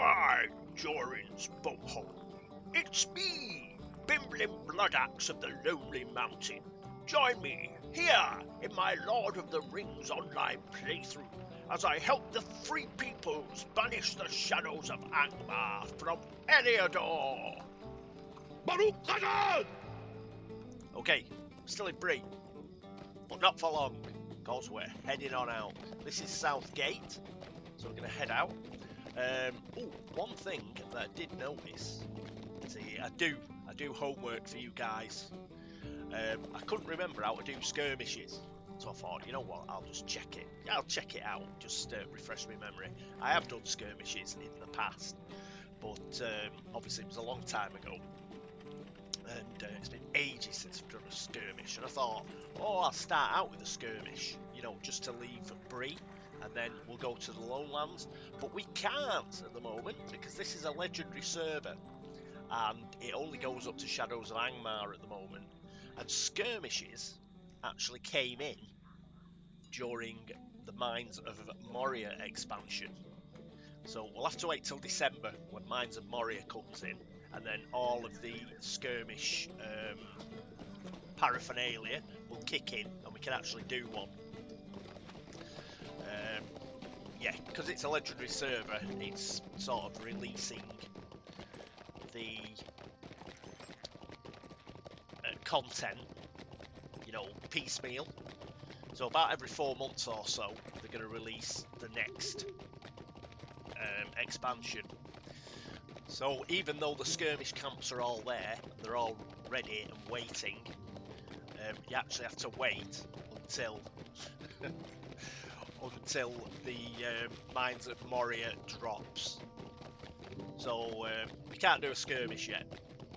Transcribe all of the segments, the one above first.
By Jorin's boathole, it's me, Bimblin Bloodaxe of the Lonely Mountain. Join me here in my Lord of the Rings online playthrough as I help the free peoples banish the shadows of Angmar from Eriador. Okay, still in Bree, but not for long, because we're heading on out. This is South Gate, so we're going to head out. One thing that I did notice, see, I do homework for you guys. I couldn't remember how to do skirmishes, so I thought, you know what, I'll just check it. I'll check it out, just refresh my memory. I have done skirmishes in the past, but obviously it was a long time ago. And it's been ages since I've done a skirmish, and I thought, oh, I'll start out with a skirmish, you know, just to leave Bree, and then we'll go to the Lowlands. But we can't at the moment, because this is a legendary server, and it only goes up to Shadows of Angmar at the moment. And skirmishes actually came in during the Mines of Moria expansion. So we'll have to wait till December when Mines of Moria comes in, and then all of the skirmish paraphernalia will kick in, and we can actually do one. Yeah, because it's a legendary server, it's sort of releasing the content, you know, piecemeal. So about every 4 months or so, they're going to release the next expansion. So even though the skirmish camps are all there, they're all ready and waiting, you actually have to wait until the Mines of Moria drops. So we can't do a skirmish yet,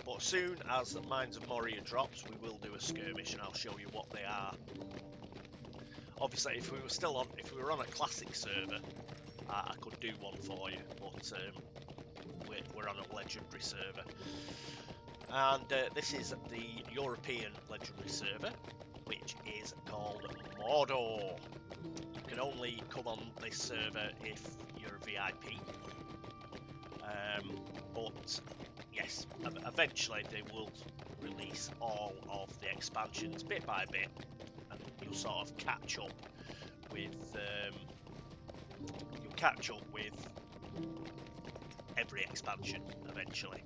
but as soon as the Mines of Moria drops, we will do a skirmish, and I'll show you what they are. Obviously, if we were on a classic server, I could do one for you, but we're on a legendary server, and this is the European legendary server, which is called Mordor. You can only come on this server if you're a VIP, but yes, eventually they will release all of the expansions bit by bit, and you'll sort of catch up with every expansion eventually,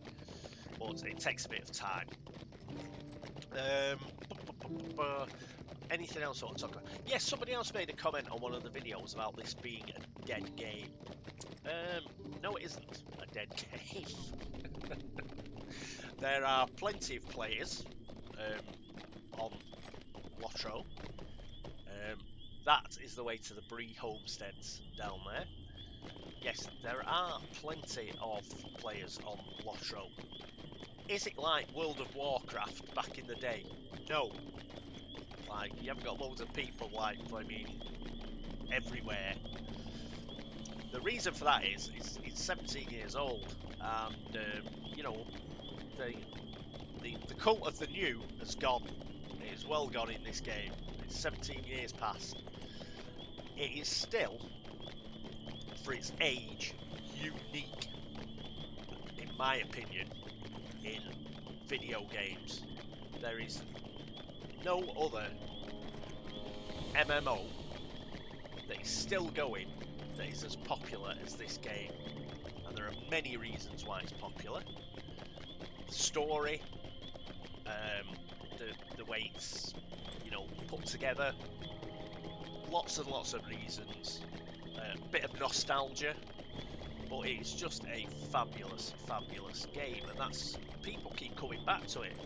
but it takes a bit of time. Anything else I want to talk about? Yes, somebody else made a comment on one of the videos about this being a dead game. No, it isn't a dead game. There are plenty of players on Lotro. That is the way to the Bree homesteads down there. Yes, there are plenty of players on Lotro. Is it like World of Warcraft back in the day? No. Like, you haven't got loads of people, like, I mean, everywhere. The reason for that is it's 17 years old, and, you know, the cult of the new has gone. It is well gone in this game. It's 17 years past. It is still, for its age, unique, in my opinion, in video games. There is no other MMO that is still going that is as popular as this game, and there are many reasons why it's popular. The story, the way it's, you know, put together, lots and lots of reasons, a bit of nostalgia, but it's just a fabulous game, and that's, people keep coming back to it.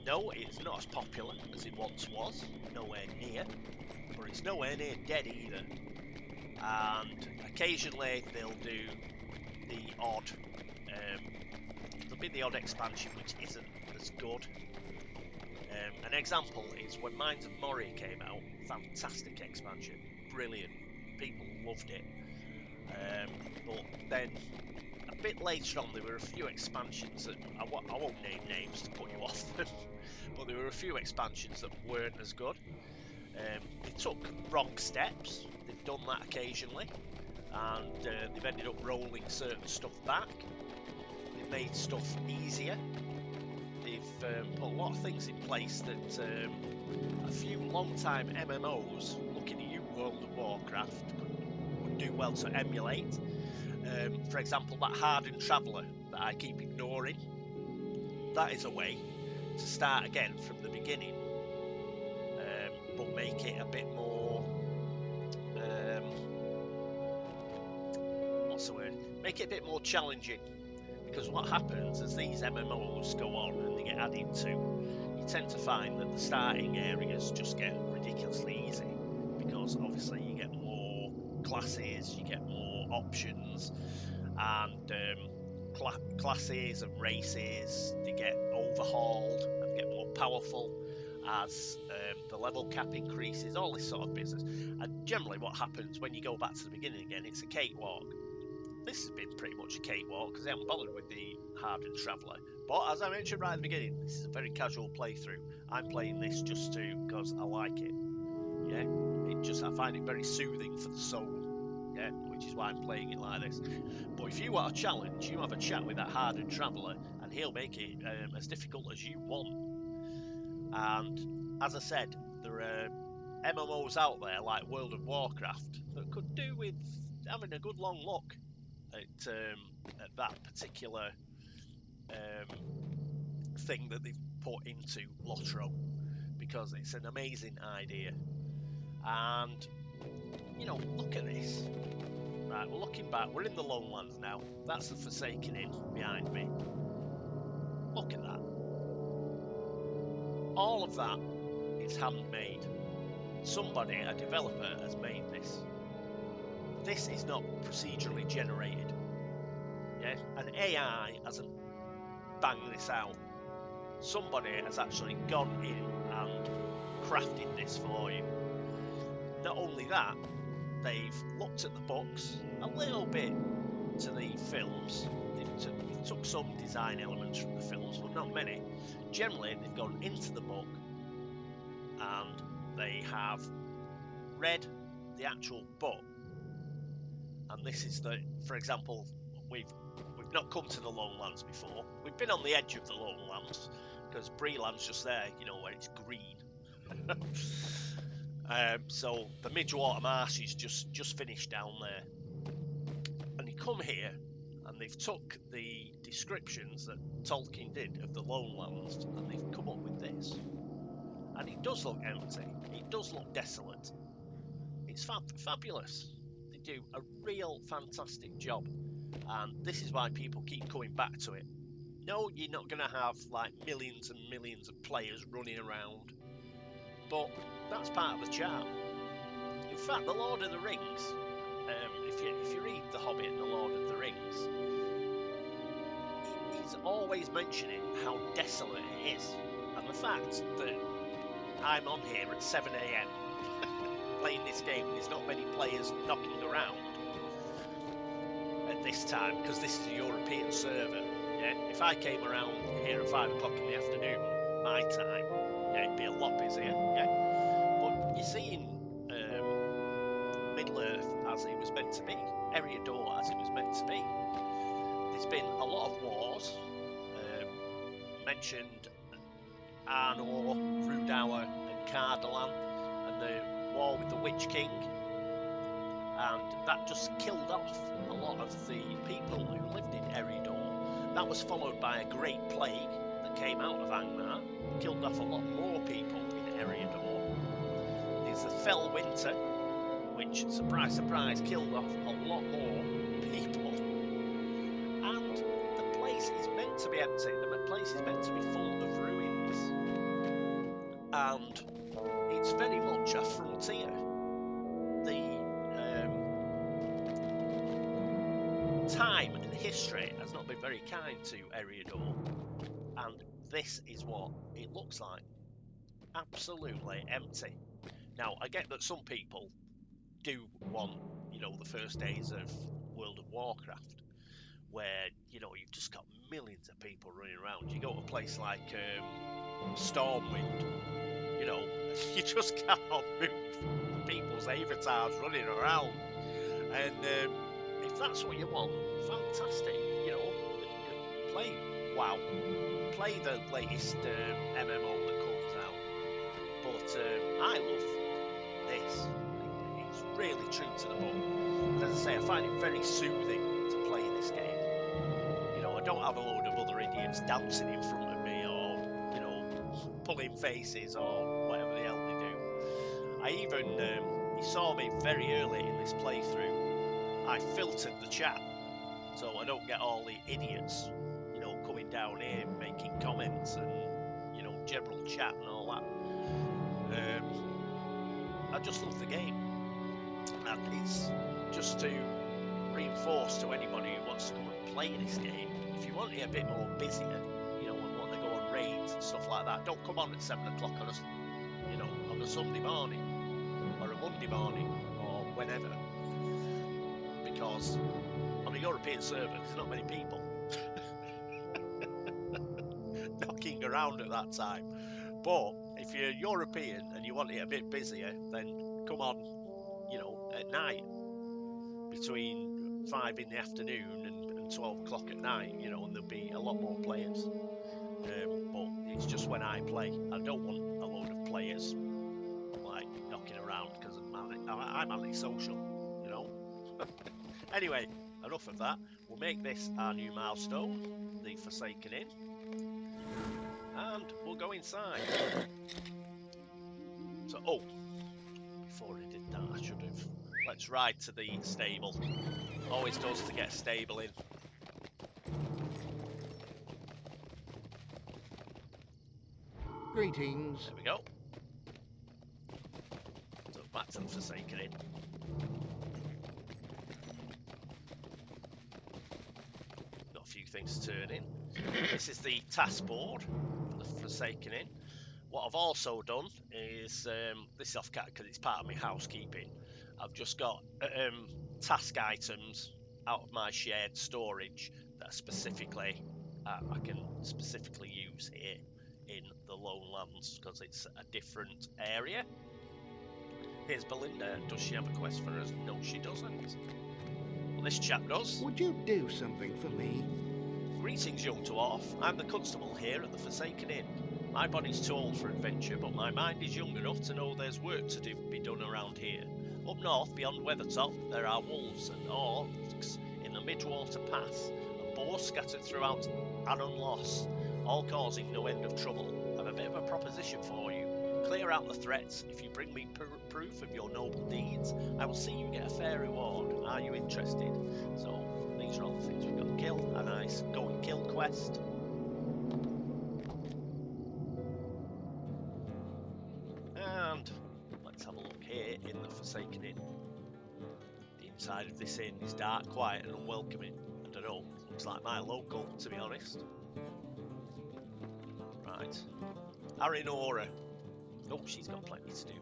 No, it's not as popular as it once was, nowhere near, but it's nowhere near dead either. And occasionally they'll do the odd, there'll be the odd expansion which isn't as good. An example is when Mines of Moria came out, fantastic expansion, brilliant, people loved it. But then a bit later on there were a few expansions that, I won't name names to put you off them, but there were a few expansions that weren't as good. They took wrong steps, they've done that occasionally, and they've ended up rolling certain stuff back. They've made stuff easier. They've put a lot of things in place that a few long-time MMOs looking at you, World of Warcraft, would do well to emulate. For example, that Hardened Traveller that I keep ignoring, that is a way to start again from the beginning, but make it a bit more, what's the word? Make it a bit more challenging. Because what happens as these MMOs go on and they get added to, you tend to find that the starting areas just get ridiculously easy. Because obviously you get more classes, you get more options, and classes and races, they get overhauled and get more powerful as the level cap increases, all this sort of business. And generally what happens when you go back to the beginning again, it's a cakewalk. This has been pretty much a cakewalk because they haven't bothered with the Hardened Traveller. But as I mentioned right at the beginning, this is a very casual playthrough. I'm playing this just because I like it. Yeah, I find it very soothing for the soul. Yeah, which is why I'm playing it like this. But if you want a challenge, you have a chat with that Hardened Traveller, and he'll make it as difficult as you want. And as I said, there are MMOs out there like World of Warcraft that could do with having a good long look at that particular thing that they've put into Lotro, because it's an amazing idea. And you know, look at this. Right, we're looking back. We're in the Lowlands now. That's the Forsaken Inn behind me. Look at that. All of that is handmade. Somebody, a developer, has made this. This is not procedurally generated. Yeah, an AI hasn't banged this out. Somebody has actually gone in and crafted this for you. Not only that, they've looked at the books, a little bit to the films. They took some design elements from the films, but not many. Generally, they've gone into the book and they have read the actual book. And this is for example, we've not come to the Lowlands before. We've been on the edge of the Lowlands because Breland's just there, you know, where it's green. So the Midgewater Marsh is just finished down there, and you come here and they've took the descriptions that Tolkien did of the Lowlands and they've come up with this, and it does look empty, it does look desolate, it's fabulous. They do a real fantastic job, and this is why people keep coming back to it. No, you're not going to have like millions and millions of players running around, but that's part of the charm. In fact, The Lord of the Rings, if you read The Hobbit and The Lord of the Rings, he's always mentioning how desolate it is. And the fact that I'm on here at 7 AM playing this game, there's not many players knocking around at this time, because this is a European server. Yeah? If I came around here at 5 o'clock in the afternoon, my time, yeah, it'd be a lot busier. Yeah? But you're seeing Middle-earth as it was meant to be, Eriador as it was meant to be. There's been a lot of wars, mentioned Arnor, Rudauer and Cardolan, and the war with the Witch King, and that just killed off a lot of the people who lived in Eriador. That was followed by a great plague that came out of Angmar, killed off a lot more people in Eriador. There's the Fell Winter, which, surprise, surprise, killed off a lot more people. And the place is meant to be empty. The place is meant to be full of ruins. And it's very much a frontier. The time and history has not been very kind to Eriador. And this is what it looks like. Absolutely empty. Now, I get that some people do want, you know, the first days of World of Warcraft, where, you know, you've just got millions of people running around. You go to a place like Stormwind, you know, you just cannot move. People's avatars running around, And if that's what you want, fantastic. You know, play WoW, play the latest MMO that comes out. But I love this. It's really true to the book. As I say, I find it very soothing to play this game. You know, I don't have a load of other idiots dancing in front of me, or you know, pulling faces or whatever the hell they do. I even you saw me very early in this playthrough. I filtered the chat so I don't get all the idiots, you know, coming down here making comments and you know, general chat and all that. I just love the game, and it's just to reinforce to anybody who wants to come and play this game. If you want it a bit more busier, you know, and want to go on raids and stuff like that, don't come on at 7 o'clock on a, you know, on a Sunday morning or a Monday morning or whenever, because on a European server there's not many people knocking around at that time. But if you're European and you want it a bit busier, then come on, you know, at night between 5 in the afternoon and 12 o'clock at night, you know, and there'll be a lot more players. But it's just when I play, I don't want a load of players like knocking around because I'm antisocial, you know. Anyway, enough of that. We'll make this our new milestone, the Forsaken Inn, and we'll go inside. So, oh, before I did that, I should have. Let's ride to the stable. Always does to get stable in. Greetings. There we go. So back to the Forsaken Inn. Got a few things to turn in. This is the task board for the Forsaken Inn. What I've also done is, this is off cat because it's part of my housekeeping. I've just got task items out of my shared storage that specifically I can specifically use here in the Lone Lands because it's a different area. Here's Belinda. Does she have a quest for us? No, she doesn't. Well, this chap does. Would you do something for me? Greetings, young dwarf. I'm the constable here at the Forsaken Inn. My body's too old for adventure, but my mind is young enough to know there's work to be done around here. Up north, beyond Weathertop, there are wolves and orcs in the Midwater Pass, and boars scattered throughout Anon Loss, all causing no end of trouble. I've a bit of a proposition for you. Clear out the threats. If you bring me proof of your noble deeds, I will see you get a fair reward. Are you interested? So, these are all the things we've got to kill. A nice go and kill quest. And let's have a look here in the Forsaken Inn. The inside of this inn is dark, quiet and unwelcoming. I don't know, looks like my local, to be honest. Right. Arinora. Oh, she's got plenty to do.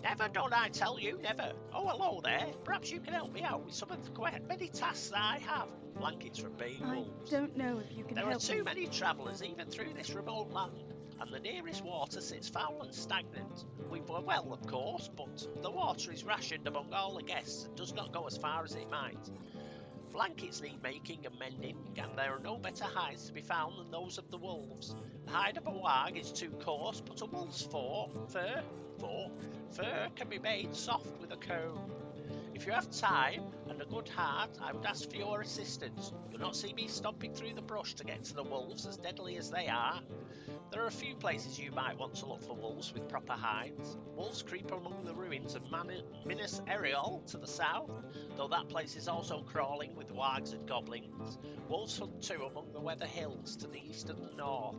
Never done, I tell you, never. Oh, hello there. Perhaps you can help me out with some of the many tasks that I have. Blankets from baying wolves. I don't know if you can help help me. There are too many travellers even through this remote land, and the nearest water sits foul and stagnant. We were well, of course, but the water is rationed among all the guests and does not go as far as it might. Blankets need making and mending, and there are no better hides to be found than those of the wolves. The hide of a wag is too coarse, but a wolf's fur can be made soft with a comb. If you have time and a good heart, I would ask for your assistance. You'll not see me stomping through the brush to get to the wolves, as deadly as they are. There are a few places you might want to look for wolves with proper hides. Wolves creep among the ruins of Minas Eriol to the south, though that place is also crawling with wags and goblins. Wolves hunt too among the Weather Hills to the east and the north.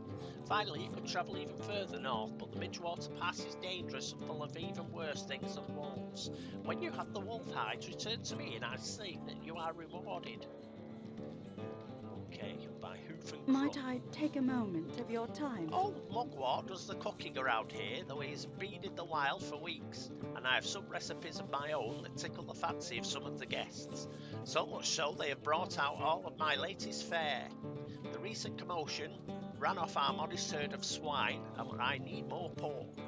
Finally, you could travel even further north, but the Midwater Pass is dangerous and full of even worse things than wolves. When you have the wolf hides, return to me and I'll see that you are rewarded. Okay, by hoof and Might crook. I take a moment of your time? Oh, Mugwort does the cooking around here, though he hasn't been in the wild for weeks, and I have some recipes of my own that tickle the fancy of some of the guests. So much so they have brought out all of my latest fare. The recent commotion ran off our modest herd of swine, and I need more pork.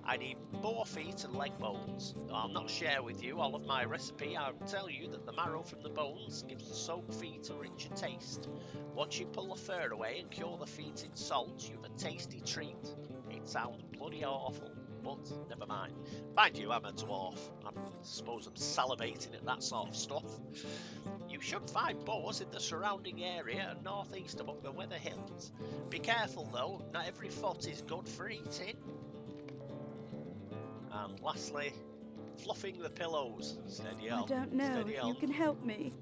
I need boar feet and leg bones. Though I'll not share with you all of my recipe, I'll tell you that the marrow from the bones gives the soaked feet a richer taste. Once you pull the fur away and cure the feet in salt, you've a tasty treat. It sounds bloody awful, but never mind. Mind you, I'm a dwarf. I suppose I'm salivating at that sort of stuff. You should find boars in the surrounding area and northeast among the weather hills. Be careful though, not every foot is good for eating. And lastly, fluffing the pillows. Steady on. I don't know Steady if on. you can help me.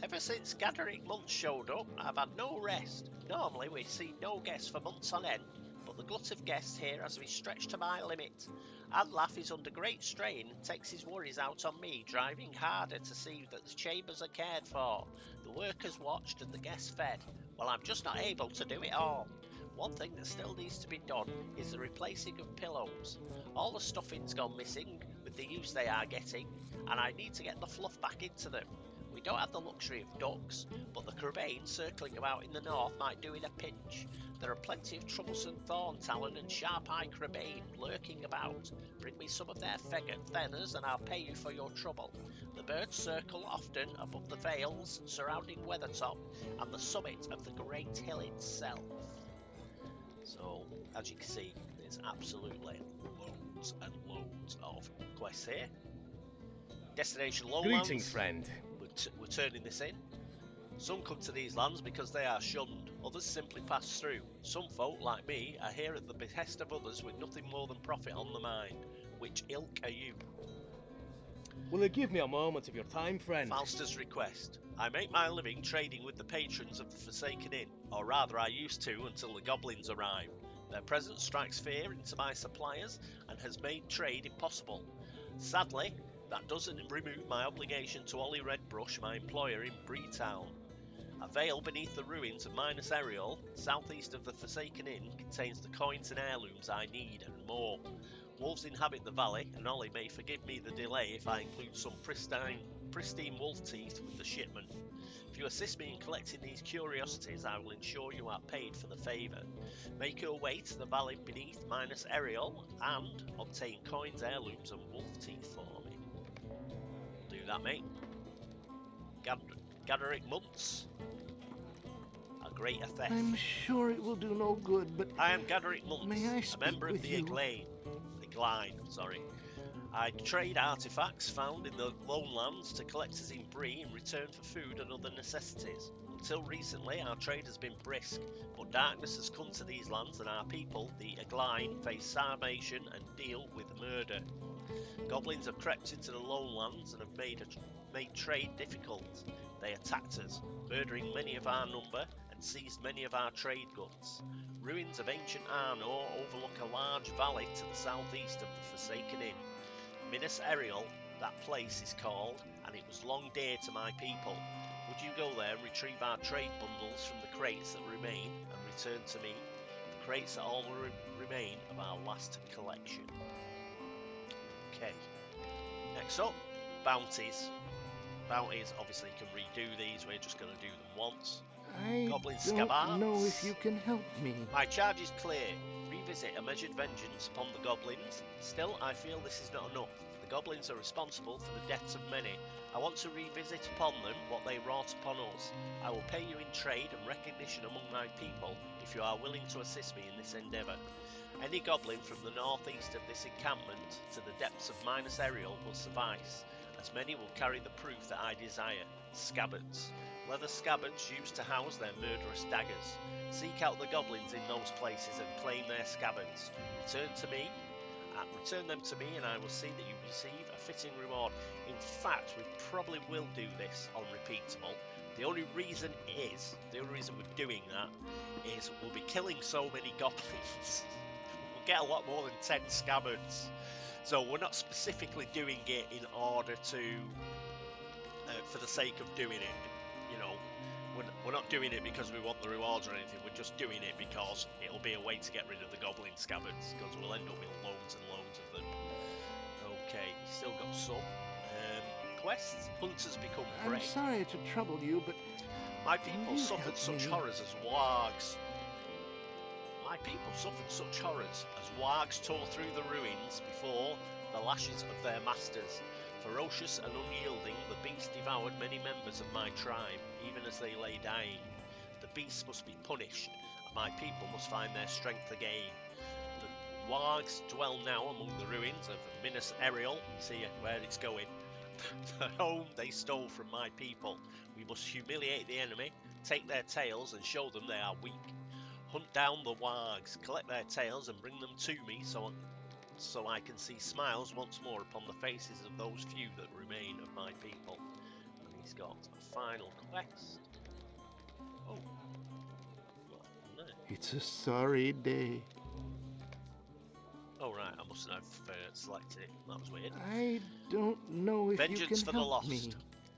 Ever since gathering months showed up, I've had no rest. Normally we see no guests for months on end, but the glut of guests here has been stretched to my limit. Adlaf is under great strain and takes his worries out on me, driving harder to see that the chambers are cared for, the workers watched and the guests fed. Well, I'm just not able to do it all. One thing that still needs to be done is the replacing of pillows. All the stuffing's gone missing with the use they are getting, and I need to get the fluff back into them. We don't have the luxury of ducks, but the crabane circling about in the north might do in a pinch. There are plenty of troublesome thorn talon and sharp-eyed crabane lurking about. Bring me some of their feathers and I'll pay you for your trouble. The birds circle often above the vales surrounding Weathertop and the summit of the Great Hill itself. So, as you can see, there's absolutely loads and loads of quests here. Destination Lowlands. Greetings, friend. We're turning this in. Some come to these lands because they are shunned, others simply pass through. Some folk, like me, are here at the behest of others with nothing more than profit on the mind. Which ilk are you? Will you give me a moment of your time, friend? Falster's request. I make my living trading with the patrons of the Forsaken Inn, or rather I used to until the Goblins arrived. Their presence strikes fear into my suppliers and has made trade impossible. Sadly, that doesn't remove my obligation to Ollie Redbrush, my employer in Breetown. A vale beneath the ruins of Minas Ariel, southeast of the Forsaken Inn, contains the coins and heirlooms I need and more. Wolves inhabit the valley, and Ollie may forgive me the delay if I include some pristine wolf teeth with the shipment. If you assist me in collecting these curiosities, I will ensure you are paid for the favour. Make your way to the valley beneath Minas Ariel and obtain coins, heirlooms and wolf teeth for me. Do that, mate. Gaderick Months. A greater theft. I'm sure it will do no good, but I am Gaderick Months, may I a speak member of with the you? Egline. I trade artifacts found in the Lone Lands to collectors in Bree in return for food and other necessities. Until recently, our trade has been brisk, but darkness has come to these lands and our people, the Egline, face starvation and deal with murder. Goblins have crept into the Lone Lands and have made trade difficult. They attacked us, murdering many of our number and seized many of our trade goods. Ruins of ancient Arnor overlook a large valley to the southeast of the Forsaken Inn. Minas Ariel, that place is called, and it was long dear to my people. Would you go there and retrieve our trade bundles from the crates that remain and return to me? The crates that all remain of our last collection. Okay. Next up, bounties. Bounties, obviously you can redo these, we're just going to do them once. I Goblin don't Scabbards. know if you can help me. My charge is clear. Revisit a measured vengeance upon the Goblins. Still, I feel this is not enough. The Goblins are responsible for the deaths of many. I want to revisit upon them what they wrought upon us. I will pay you in trade and recognition among my people if you are willing to assist me in this endeavour. Any Goblin from the northeast of this encampment to the depths of Minas Ariel will suffice, as many will carry the proof that I desire. Scabbards. Leather scabbards used to house their murderous daggers. Seek out the Goblins in those places and claim their scabbards. Return them to me and I will see that you receive a fitting reward. In fact, we probably will do this on Repeatable. The only reason we're doing that is we'll be killing so many Goblins. We'll get a lot more than 10 scabbards. So we're not specifically doing it in order to, for the sake of doing it. You know, we're not doing it because we want the rewards or anything. We're just doing it because it'll be a way to get rid of the Goblin scabbards, because we'll end up with loads and loads of them. Okay, still got some quests. Hunters become prey. I'm sorry to trouble you, but My people you suffered help such me? horrors as wargs. My My people suffered such horrors as wargs tore through the ruins before the lashes of their masters. Ferocious and unyielding, the beast devoured many members of my tribe, even as they lay dying. The beasts must be punished, and my people must find their strength again. The wargs dwell now among the ruins of Minas Ariel. See where it's going. The home they stole from my people. We must humiliate the enemy, take their tails and show them they are weak. Hunt down the wargs, collect their tails and bring them to me so I can see smiles once more upon the faces of those few that remain of my people. And he's got a final quest. Oh. What? It's a sorry day. Oh right, I mustn't have selected it. That was weird. I don't know if you Vengeance can for the help lost. me.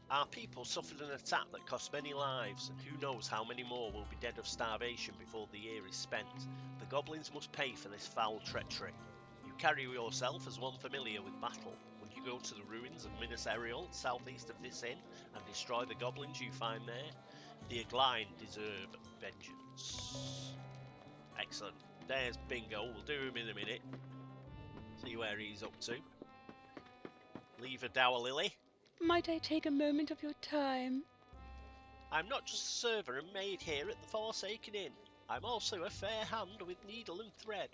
Our people suffered an attack that cost many lives, and who knows how many more will be dead of starvation before the year is spent. The goblins must pay for this foul treachery. You carry yourself as one familiar with battle. When you go to the ruins of Minas Ariel, southeast of this inn, and destroy the goblins you find there, the Agline deserve vengeance. Excellent. There's Bingo. We'll do him in a minute. See where he's up to. Leave a dower lily. Might I take a moment of your time? I'm not just a server and maid here at the Forsaken Inn. I'm also a fair hand with needle and thread.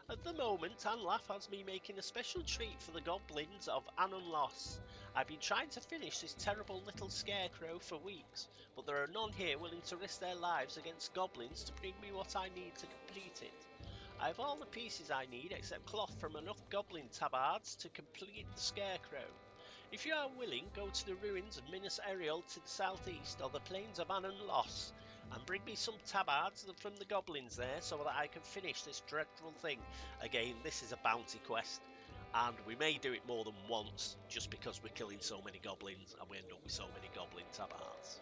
At the moment, Anlaf has me making a special treat for the goblins of Anunloss. I've been trying to finish this terrible little scarecrow for weeks, but there are none here willing to risk their lives against goblins to bring me what I need to complete it. I have all the pieces I need except cloth from enough goblin tabards to complete the scarecrow. If you are willing, go to the ruins of Minas Ariel to the southeast or the plains of Anunloss and bring me some tabards from the goblins there so that I can finish this dreadful thing. Again, this is a bounty quest, and we may do it more than once just because we're killing so many goblins and we end up with so many goblin tabards.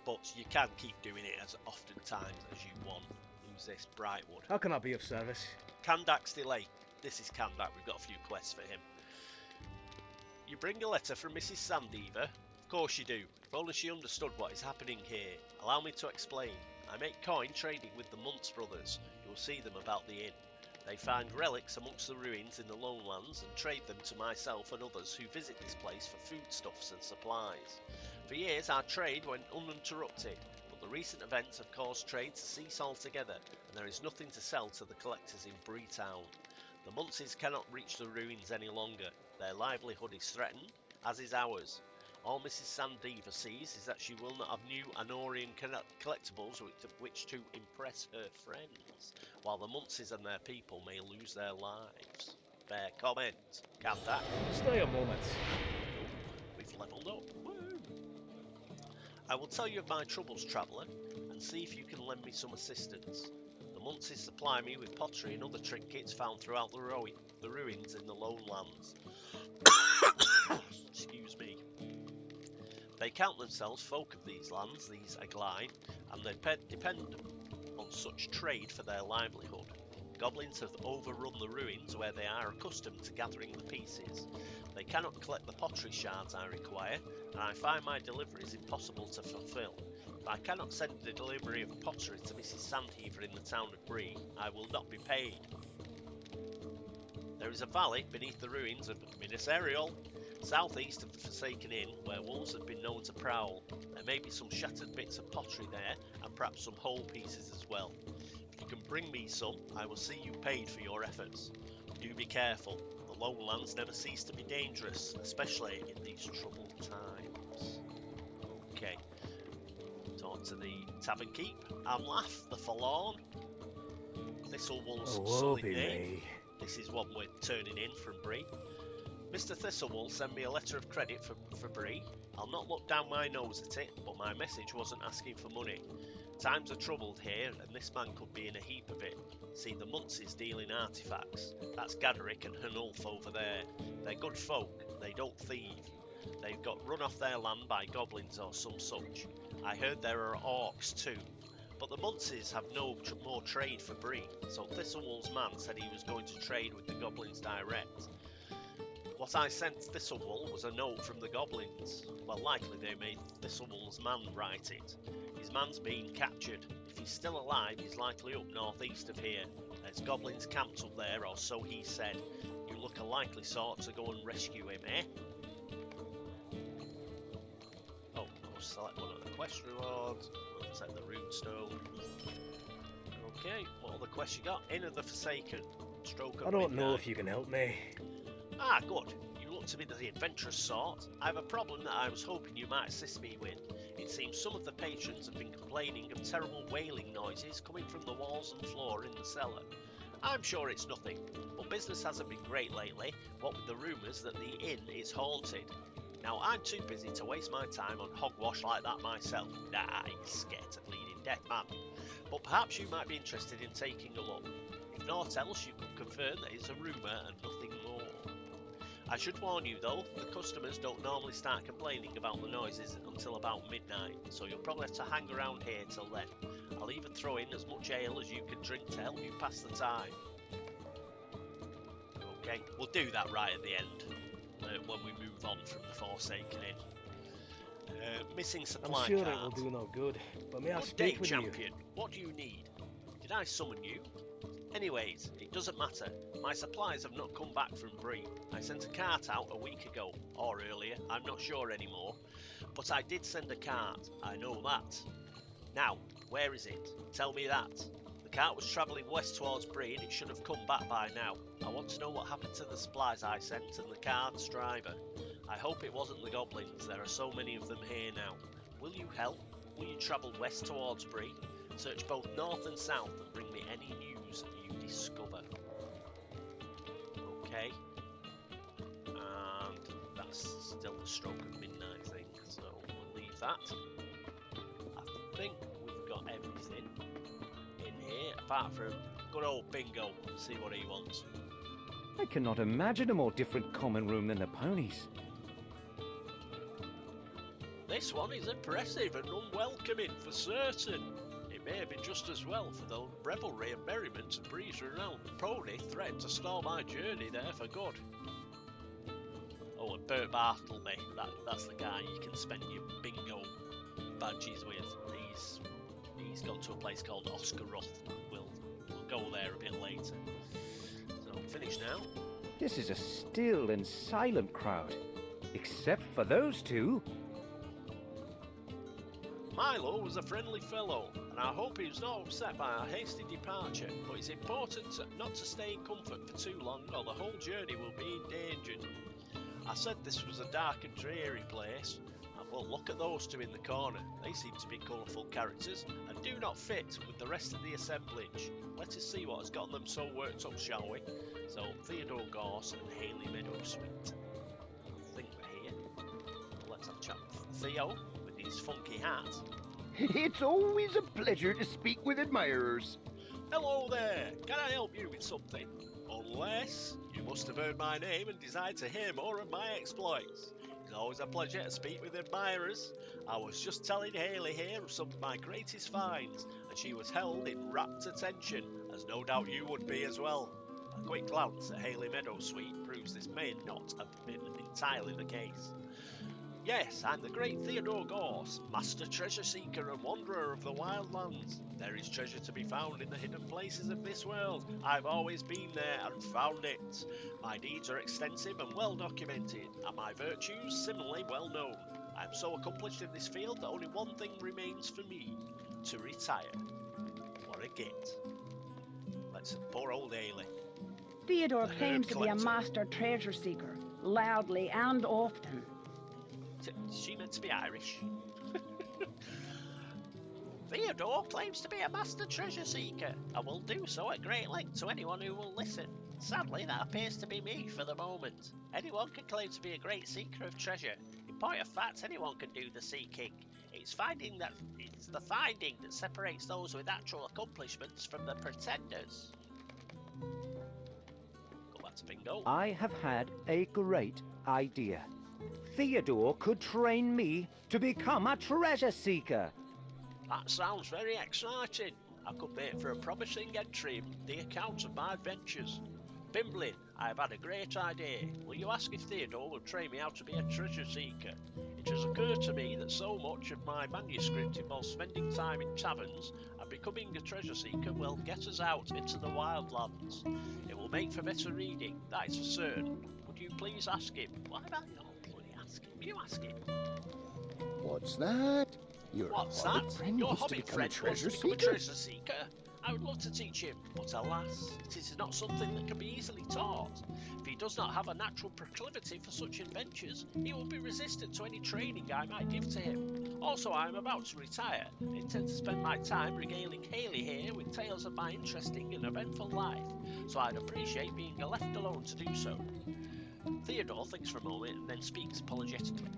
But you can keep doing it as often times as you want. Who's this? Brightwood. How can I be of service? Kandak's delay. This is Kandak. We've got a few quests for him. You bring a letter from Mrs. Sandeaver? Of course you do. If only she understood what is happening here. Allow me to explain. I make coin trading with the Muntz brothers. You'll see them about the inn. They find relics amongst the ruins in the lowlands and trade them to myself and others who visit this place for foodstuffs and supplies. For years our trade went uninterrupted, but the recent events have caused trade to cease altogether, and there is nothing to sell to the collectors in Breetown. The Muntzes cannot reach the ruins any longer. Their livelihood is threatened, as is ours. All Mrs. Sandeaver sees is that she will not have new Anorian collectibles with which to impress her friends, while the Muntzes and their people may lose their lives. Fair comment. Kandak. Stay a moment. We've levelled up. Woo! I will tell you of my troubles, traveller, and see if you can lend me some assistance. The Muntzes supply me with pottery and other trinkets found throughout the ruins in the lowlands. Excuse me. They count themselves folk of these lands, these Agline, and they depend on such trade for their livelihood. Goblins have overrun the ruins where they are accustomed to gathering the pieces. They cannot collect the pottery shards I require, and I find my deliveries impossible to fulfill. If I cannot send the delivery of pottery to Mrs. Sandeaver in the town of Bree, I will not be paid. There is a valley beneath the ruins of Minas Ariel, southeast of the Forsaken Inn, where wolves have been known to prowl. There may be some shattered bits of pottery there, and perhaps some whole pieces as well. If you can bring me some, I will see you paid for your efforts. Do be careful. The lowlands never cease to be dangerous, especially in these troubled times. Okay. Talk to the Tavern Keep. Amlaf, the Forlorn. Thistlewool's sullied name. This is one we're turning in from Bree. Mr. Thistlewool sent me a letter of credit for Bree. I'll not look down my nose at it, but my message wasn't asking for money. Times are troubled here, and this man could be in a heap of it. See, the Muntses deal in artifacts. That's Gaderick and Hanulf over there. They're good folk. They don't thieve. They've got run off their land by goblins or some such. I heard there are orcs too. But the Muntses have no more trade for Bree, so Thistlewool's man said he was going to trade with the goblins direct. What I sent Thistlewool was a note from the Goblins. Well, likely they made Thistlewool's man write it. His man's been captured. If he's still alive, he's likely up northeast of here. There's Goblins camped up there, or so he said. You look a likely sort to go and rescue him, eh? Oh, I'll select one of the quest rewards. I'll set the runestone. Okay, what other quests you got? Inn of the Forsaken. Stroke of I don't know midnight. if you can help me. Ah, good. You look to be the adventurous sort. I have a problem that I was hoping you might assist me with. It seems some of the patrons have been complaining of terrible wailing noises coming from the walls and floor in the cellar. I'm sure it's nothing, but business hasn't been great lately, what with the rumours that the inn is haunted. Now, I'm too busy to waste my time on hogwash like that myself. Nah, I'm scared of bleeding death, man. But perhaps you might be interested in taking a look. If naught else, you could confirm that it's a rumour and nothing more. I should warn you though, the customers don't normally start complaining about the noises until about midnight, so you'll probably have to hang around here till then. I'll even throw in as much ale as you can drink to help you pass the time. Okay, we'll do that right at the end, when we move on from the Forsaken Inn. Missing supply I'm sure card. it will do no good, but may I Good day, speak with champion. What do you need? Did I summon you? Anyways, it doesn't matter. My supplies have not come back from Bree. I sent a cart out a week ago, or earlier, I'm not sure anymore. But I did send a cart, I know that. Now, where is it? Tell me that. The cart was travelling west towards Bree and it should have come back by now. I want to know what happened to the supplies I sent and the cart's driver. I hope it wasn't the Goblins, there are so many of them here now. Will you help? Will you travel west towards Bree? Search both north and south and bring me any news you discover. Okay. And that's still the stroke of midnight thing, so we'll leave that. I think we've got everything in here, apart from good old Bingo. See what he wants. I cannot imagine a more different common room than the ponies. This one is impressive and unwelcoming for certain. It may have been just as well for the revelry and merriment and breeze around. The pony threatened to stall my journey there for good. Oh, and Bert Bartleby, that's the guy you can spend your bingo badges with. He's gone to a place called Oscar Roth. We'll go there a bit later. So I'm finished now. This is a still and silent crowd, except for those two. Milo was a friendly fellow, and I hope he was not upset by our hasty departure, but it's important not to stay in comfort for too long or the whole journey will be endangered. I said this was a dark and dreary place, and well, look at those two in the corner. They seem to be colourful characters and do not fit with the rest of the assemblage. Let us see what has gotten them so worked up, shall we? So, Theodore Gorse and Hayley Meadowsweet. I think we're here. Let's have a chat with Theo. His funky hat. It's always a pleasure to speak with admirers. Hello there! Can I help you with something? Unless you must have heard my name and desire to hear more of my exploits. It's always a pleasure to speak with admirers. I was just telling Hayley here of some of my greatest finds, and she was held in rapt attention, as no doubt you would be as well. A quick glance at Hayley Meadowsweet proves this may not have been entirely the case. Yes, I'm the great Theodore Gorse, master treasure seeker and wanderer of the wild lands. There is treasure to be found in the hidden places of this world. I've always been there and found it. My deeds are extensive and well documented, and my virtues similarly well known. I am so accomplished in this field that only one thing remains for me, to retire. What a git. Let's poor old Ailey. Theodore The claims herb to be a collector. master treasure seeker, loudly and often. Is she meant to be Irish? Theodore claims to be a master treasure seeker, and will do so at great length to anyone who will listen. Sadly, that appears to be me for the moment. Anyone can claim to be a great seeker of treasure. In point of fact, anyone can do the seeking. It's the finding that separates those with actual accomplishments from the pretenders. Go back to Bingo. I have had a great idea. Theodore could train me to become a treasure seeker. That sounds very exciting. I could make for a promising entry in the account of my adventures. Bimblin, I've had a great idea. Will you ask if Theodore will train me how to be a treasure seeker? It has occurred to me that so much of my manuscript involves spending time in taverns, and becoming a treasure seeker will get us out into the wildlands. It will make for better reading, that is for certain. Would you please ask him? Why am I not bloody asking? You ask him. What's that? Your What's hobbit that? friend Your wants to hobbit become friend a wants treasure to become a seeker? treasure seeker? I would love to teach him, but alas, it is not something that can be easily taught. If he does not have a natural proclivity for such adventures, he will be resistant to any training I might give to him. Also, I am about to retire and intend to spend my time regaling Haley here with tales of my interesting and eventful life, so I'd appreciate being left alone to do so. Theodore thinks for a moment and then speaks apologetically.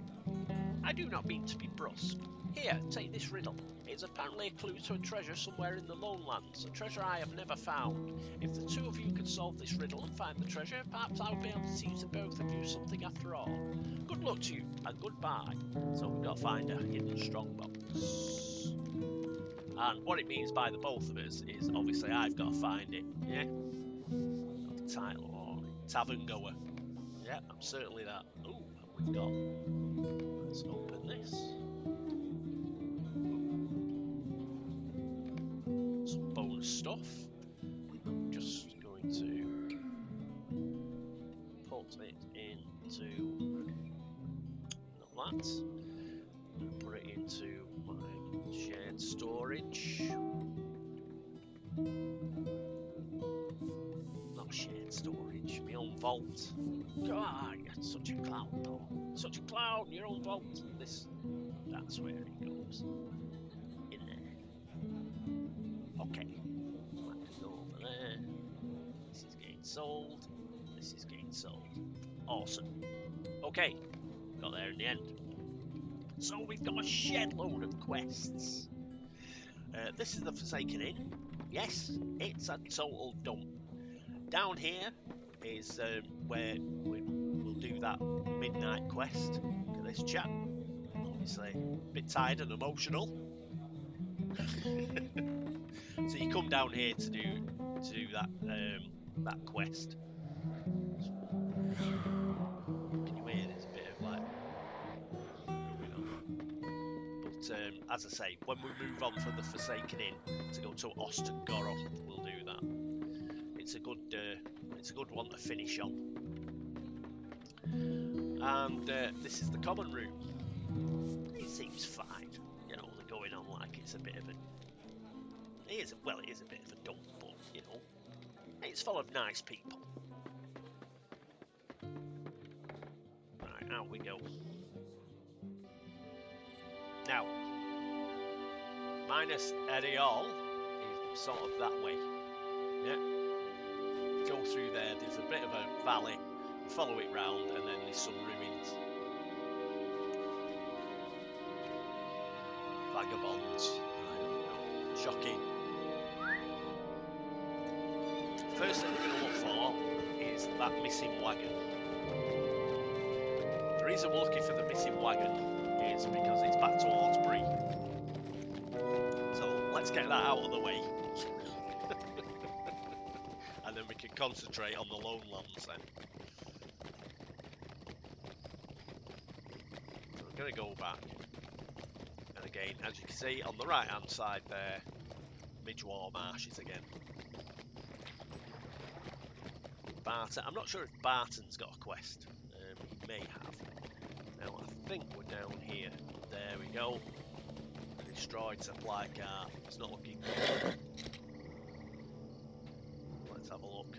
I do not mean to be brusque. Here, take this riddle. It is apparently a clue to a treasure somewhere in the lone lands, a treasure I have never found. If the two of you could solve this riddle and find the treasure, perhaps I would be able to teach the both of you something after all. Good luck to you, and goodbye. So we've got to find a hidden strongbox. And what it means by the both of us is obviously I've got to find it, yeah? Got the title on it. Tavern goer. Yeah, I'm certainly that. Ooh, we've got... Let's open this. Some bonus stuff. I'm just going to put it into not that. Put it into my shared storage. Not shared storage, my own vault. God, you're such a clown, Paul. Such a clown, your own vault. That's where it goes. In there. Okay. Let's go over there. This is getting sold. This is getting sold. Awesome. Okay. Got there in the end. So we've got a shed load of quests. This is the Forsaken Inn. Yes, it's a total dump. Down here is where we'll do that midnight quest to this chap. Obviously, a bit tired and emotional. So you come down here to do that quest. Can you hear? There's a bit of like, but as I say, when we move on from the Forsaken Inn to go to Osten Goroth, we'll do that. It's a good one to finish on. And this is the common room. It seems fine. You know, they're going on like it's a bit of a... It is a bit of a dump, but, you know, it's full of nice people. Right, out we go. Now, minus Ariel is sort of that way. Yeah. Go through there, there's a bit of a valley, follow it round, and then there's some ruins. Vagabonds, I don't know. Shocking. First thing we're going to look for is that missing wagon. The reason we're looking for the missing wagon is because it's back towards Bree. So let's get that out of the way. And then we can concentrate on the lone lands then. So we're going to go back. And again, as you can see on the right hand side there, Midgewar Marshes again. Barton, I'm not sure if Barton's got a quest. He may have. Now I think we're down here. There we go. Destroyed supply car. It's not looking good. Let's have a look.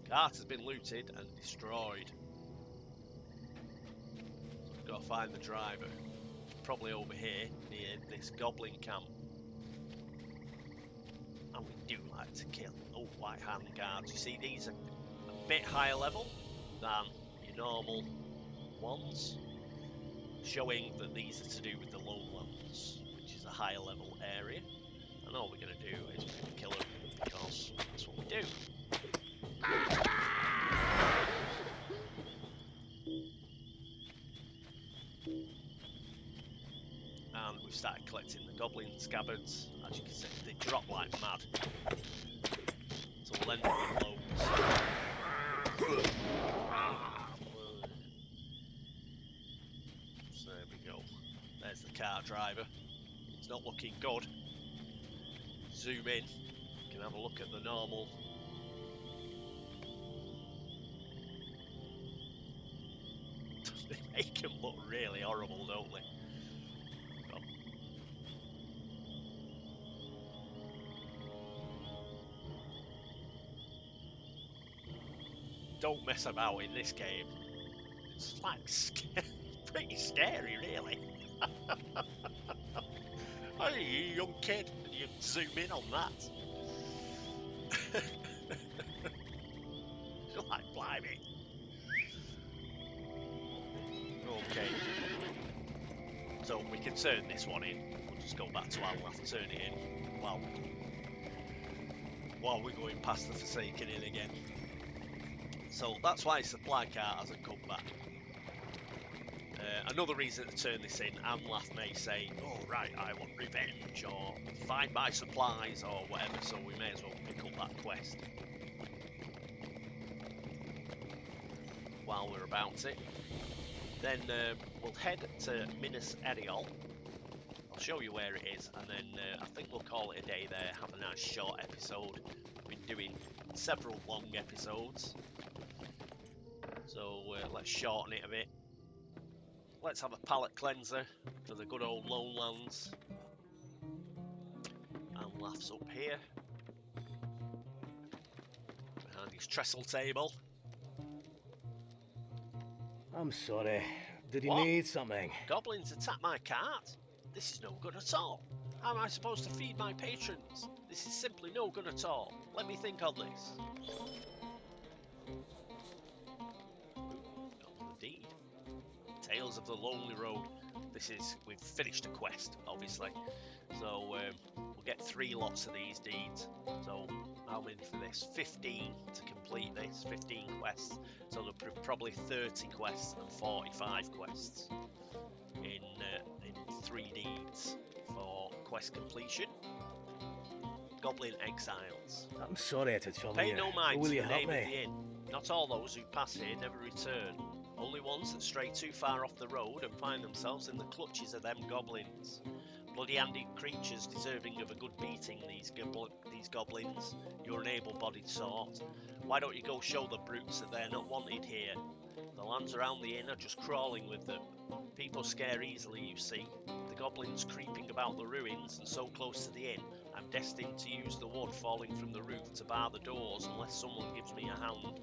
Cart has been looted and destroyed. So we've got to find the driver. It's probably over here near this goblin camp. And we do like to kill. Oh, white hand guards. You see, these are a bit higher level than your normal ones, showing that these are to do with the lowlands, which is a higher level area. And all we're going to do is we're going to kill them because that's what we do. And we've started collecting the goblin scabbards. As you can see, they drop like mad. So then there'll be loads. So there we go. There's the car driver. It's not looking good. Zoom in. You can have a look at the normal. They make him look really horrible, don't they? Oh. Don't mess about in this game. It's like pretty scary, really. Hey, you young kid, and you zoom in on that. You're like, blimey. Okay. So we can turn this one in. We'll just go back to Anlath, turn it in while we're going past the Forsaken Inn again. So that's why supply cart hasn't come back. Another reason to turn this in, Anlath may say, oh right, I want revenge, or find my supplies, or whatever, so we may as well pick up that quest while we're about it. Then we'll head to Minas Eriol. I'll show you where it is, and then I think we'll call it a day there, have a nice short episode. We've been doing several long episodes, so let's shorten it a bit. Let's have a palate cleanser for the good old Lowlands. And Laughs up here. Behind his trestle table. I'm sorry. Did you What? need something? Goblins attack my cart? This is no good at all. How am I supposed to feed my patrons? This is simply no good at all. Let me think on this. Indeed. Tales of the Lonely Road. We've finished a quest, obviously. So we'll get 3 lots of these deeds. So how many for this? 15 to complete this. 15 quests. So there'll be probably 30 quests and 45 quests in 3 deeds for quest completion. Goblin Exiles. I'm sorry to trouble Pay you. no mind Will to you the help name of me? the inn. Not all those who pass here never return. Only ones that stray too far off the road and find themselves in the clutches of them goblins. Bloody-handed creatures deserving of a good beating, these goblins. You're an able-bodied sort. Why don't you go show the brutes that they're not wanted here? The lands around the inn are just crawling with them. People scare easily, you see. The goblins creeping about the ruins and so close to the inn, I'm destined to use the wood falling from the roof to bar the doors unless someone gives me a hand.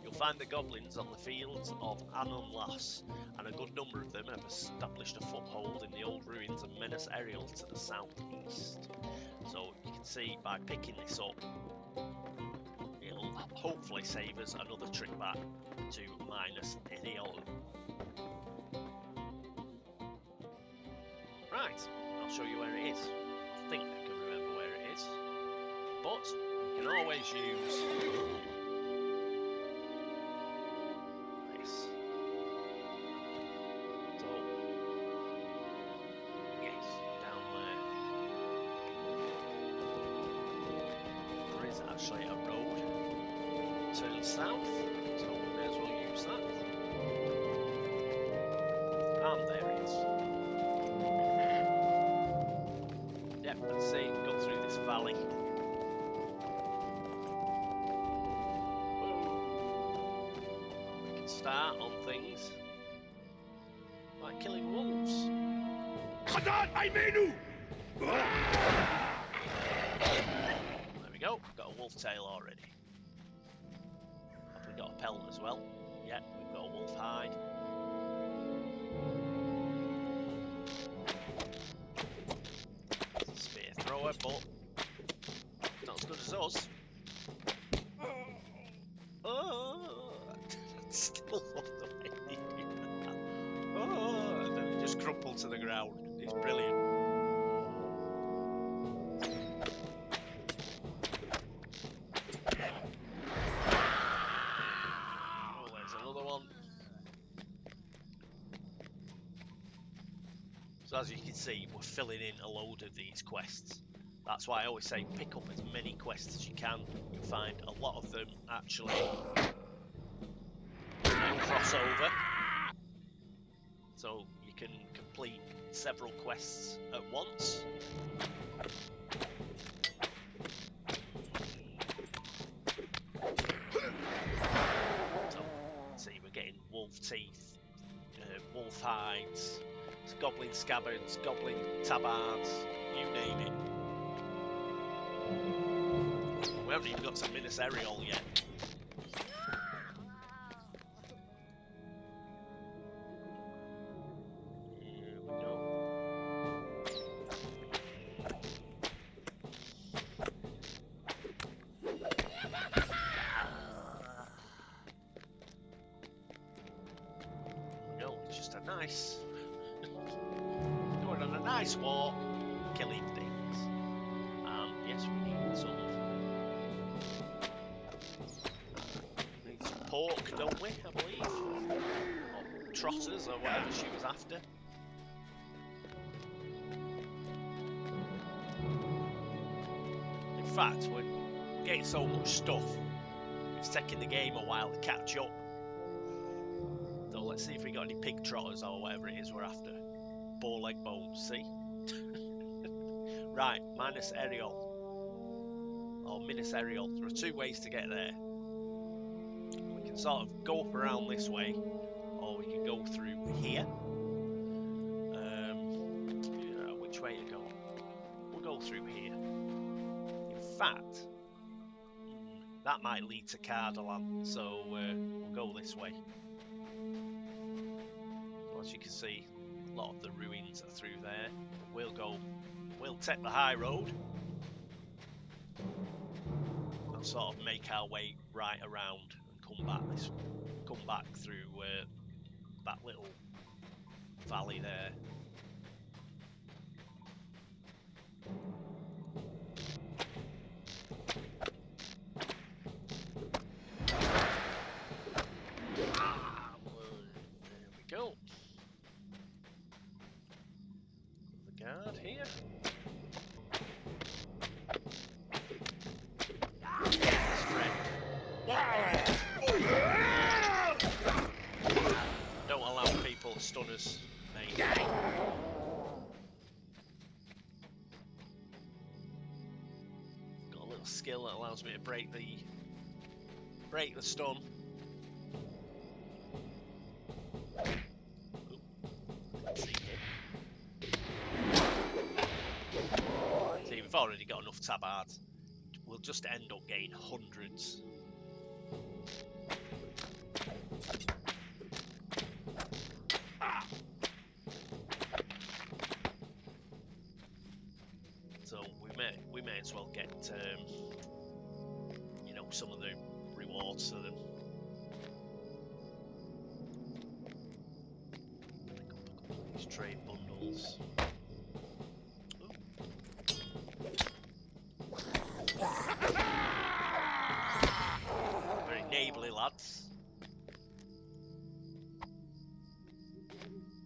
You'll find the goblins on the fields of Anonlas, and a good number of them have established a foothold in the old ruins of Minas Eriol to the southeast. So you can see by picking this up, it'll hopefully save us another trip back to Minas Eriol. Right, I'll show you where it is. I think I can remember where it is, but we can always use this. So, yes, down there. There is actually a road turns south, so we may as well use that. And there it is. Yep, let's see, go through this valley. We can start on things by killing wolves. There we go, got a wolf tail already. Have we got a pelt as well? Yep, we've got a wolf hide. Spear thrower, but not as good as us. Oh, still love the way he did that. Oh, and then he just crumpled to the ground. It's brilliant. Oh, there's another one. So as you can see, we're filling in a load of these quests. That's why I always say pick up as many quests as you can. You'll find a lot of them actually cross over. So you can complete several quests at once. So, see, we're getting wolf teeth, wolf hides, goblin scabbards, goblin tabards, you name it. We haven't even got to Minas Ariel yet. Here we go. No, it's just a nice going on a nice walk, killing things. Yes, we need some pork, don't we? I believe, or trotters, or whatever she was after. In fact, we're getting so much stuff, it's taking the game a while to catch up. So let's see if we got any pig trotters or whatever it is we're after. Boar leg bones, see? Right, Minas Ariel. Or Minas Ariel. There are two ways to get there. We can sort of go up around this way, or we can go through here. Which way to go? We'll go through here. In fact, that might lead to Cardalan, so we'll go this way. As you can see, a lot of the ruins are through there. We'll take the high road and sort of make our way right around and come back through that little valley there. There we go. The guard here. Don't allow people to stun us, mate. Got a little skill that allows me to break the stun. See, we've already got enough tabards. We'll just end up getting hundreds. So we may as well get you know, some of the rewards for them. Pick up a couple of these trade bundles. Very neighbourly lads.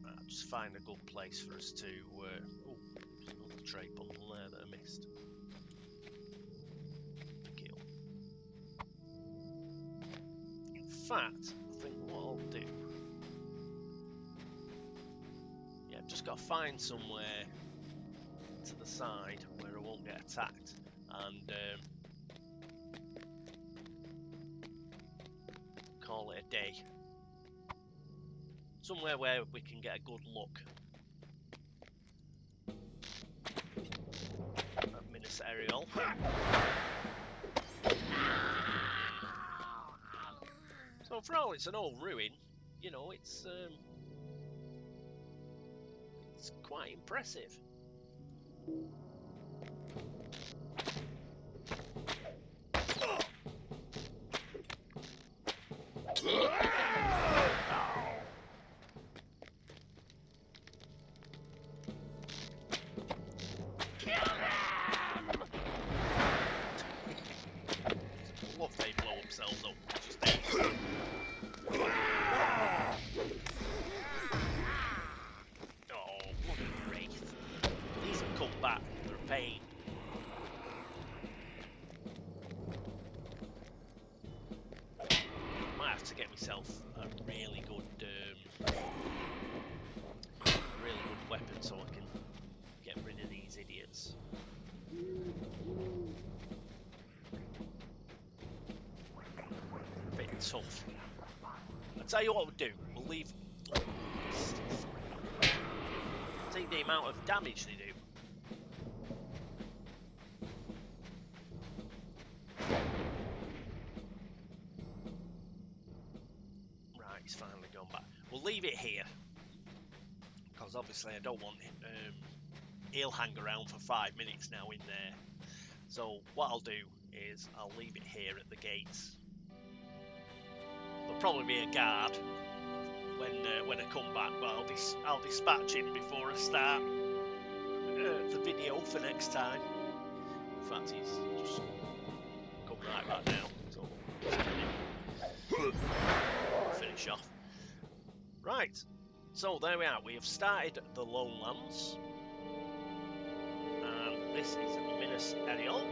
I'll just find a good place for us to. Oh, there's another trade bundle there that I missed. Pick it up. In fact, I think what I'll do. Yeah, I've just got to find somewhere to the side where I won't get attacked, and call it a day. Somewhere where we can get a good look at Minas Ariel. So for all it's an old ruin, you know, it's quite impressive. Love they blow themselves up. Just oh, bloody wraith. These have come back. They're a pain. myself a really good weapon so I can get rid of these idiots. A bit tough. I'll tell you what we'll do. We'll leave. See the amount of damage they do. Right, he's finally gone back. We'll leave it here. Because obviously I don't want him. He'll hang around for 5 minutes now in there. So what I'll do is I'll leave it here at the gates. There'll probably be a guard when I come back, but I'll dispatch him before I start the video for next time. In fact, he's just come right back now, so finish off. Right, so there we are. We have started the Lowlands, and this is Minas Tirith,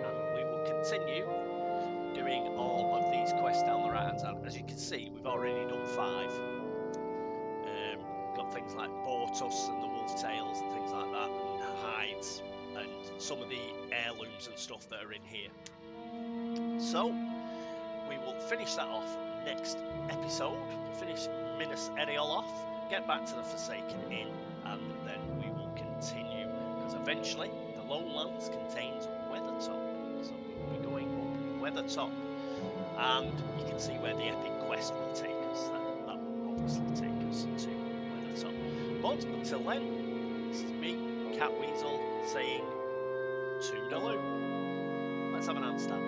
and we will continue doing all of these quests down the right hand side. As you can see, we've already done 5. Got things like boar tusks and the wolf tails and things like that, and hides, and some of the heirlooms and stuff that are in here. So we will finish that off next episode. We'll finish Minas Tirith off, get back to the Forsaken Inn, and then we will continue, because eventually the Lowlands contains Weathertop, so we'll be going up Weathertop, and you can see where the epic quest will take us. That will obviously take us to Weathertop. But until then, this is me, Cat Weasel, saying toodaloo. Let's have an handstand.